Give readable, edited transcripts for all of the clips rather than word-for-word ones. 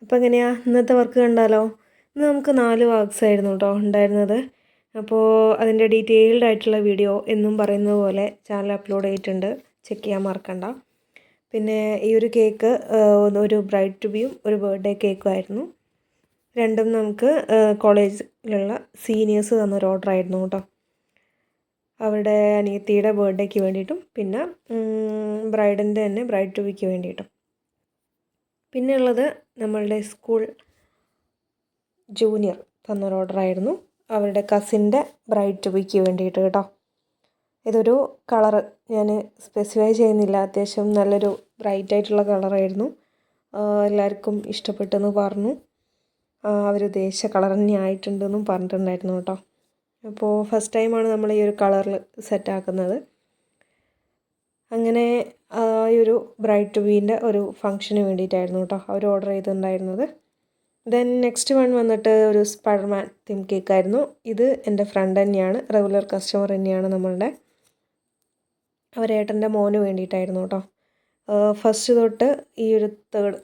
അപ്പോൾ എങ്ങനെയാ ഇന്നത്തെ വർക്ക് കണ്ടാലോ? ഇന്ന് നമുക്ക് 4 വർക്ക്സ് ആയിരുന്നു കേട്ടോ ഉണ്ടായിരുന്നത്. അപ്പോൾ അതിൻ്റെ ഡീറ്റെയിൽഡ് ആയിട്ടുള്ള വീഡിയോ എന്നും പറയുന്നത് പോലെ ചാനൽ അപ്ലോഡ് ചെയ്തിട്ടുണ്ട്, ചെക്ക് ചെയ്യാൻ മറക്കണ്ട. പിന്നെ ഈ ഒരു കേക്ക് ഒരു ബ്രൈഡ് ടു ബിയും ഒരു ബർത്ത്ഡേ കേക്കും ആയിരുന്നു. രണ്ടും നമുക്ക് കോളേജിലുള്ള സീനിയേഴ്സ് തന്നൊരു ഓർഡർ ആയിരുന്നു കേട്ടോ. അവരുടെ അനിയത്തിയുടെ ബർത്ത്ഡേക്ക് വേണ്ടിയിട്ടും പിന്നെ ബ്രൈഡിൻ്റെ തന്നെ ബ്രൈഡ് ടു ബിക്ക് വേണ്ടിയിട്ടും. പിന്നെ ഉള്ളത് നമ്മളുടെ സ്കൂൾ ജൂനിയർ തന്നൊരു ഓർഡറായിരുന്നു, അവരുടെ കസിൻ്റെ ബ്രൈഡ് ടു ബിക്ക് വേണ്ടിയിട്ട് കേട്ടോ. ഇതൊരു കളറ് ഞാൻ സ്പെസിഫൈ ചെയ്യുന്നില്ല, അത്യാവശ്യം നല്ലൊരു ബ്രൈറ്റ് ആയിട്ടുള്ള കളറായിരുന്നു. എല്ലാവർക്കും ഇഷ്ടപ്പെട്ടെന്ന് പറഞ്ഞു. അവരുദ്ദേശിച്ച കളർ തന്നെ ആയിട്ടുണ്ടെന്നും പറഞ്ഞിട്ടുണ്ടായിരുന്നു കേട്ടോ. അപ്പോൾ ഫസ്റ്റ് ടൈമാണ് നമ്മൾ ഈ ഒരു കളറിൽ സെറ്റാക്കുന്നത്. അങ്ങനെ ഈ ഒരു ബ്രൈഡ് ടു ബീൻ്റെ ഒരു ഫംഗ്ഷന് വേണ്ടിയിട്ടായിരുന്നു കേട്ടോ അവർ ഓർഡർ ചെയ്തിട്ടുണ്ടായിരുന്നത്. ദെൻ നെക്സ്റ്റ് വൺ വന്നിട്ട് ഒരു സ്പൈഡർമാൻ തീം കേക്കായിരുന്നു. ഇത് എൻ്റെ ഫ്രണ്ട് തന്നെയാണ്, റെഗുലർ കസ്റ്റമർ തന്നെയാണ് നമ്മളുടെ. അവരേട്ടൻ്റെ മോന് വേണ്ടിയിട്ടായിരുന്നു കേട്ടോ. ഫസ്റ്റ് തൊട്ട് ഈ ഒരു 3rd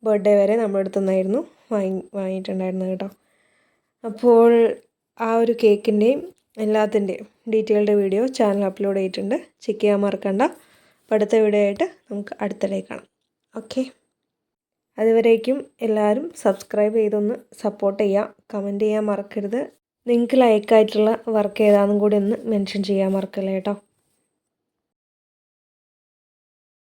ബർത്ത്ഡേ വരെ നമ്മുടെ അടുത്തു നിന്നായിരുന്നു വാങ്ങിയിട്ടുണ്ടായിരുന്നത് കേട്ടോ. അപ്പോൾ ആ ഒരു കേക്കിൻ്റെയും എല്ലാത്തിൻ്റെയും ഡീറ്റെയിൽഡ് വീഡിയോ ചാനൽ അപ്ലോഡ് ചെയ്തിട്ടുണ്ട്, ചെക്ക് ചെയ്യാൻ മറക്കണ്ട. അപ്പോൾ അടുത്ത വീഡിയോ ആയിട്ട് നമുക്ക് അടുത്തിടെ കാണാം. ഓക്കെ, അതുവരേക്കും എല്ലാവരും സബ്സ്ക്രൈബ് ചെയ്തൊന്ന് സപ്പോർട്ട് ചെയ്യുക, കമൻറ്റ് ചെയ്യാൻ മറക്കരുത്. നിങ്ങൾക്ക് ലൈക്കായിട്ടുള്ള വർക്ക് ഏതാണെന്നും കൂടി ഒന്ന് മെൻഷൻ ചെയ്യാൻ മറക്കല്ലേ കേട്ടോ.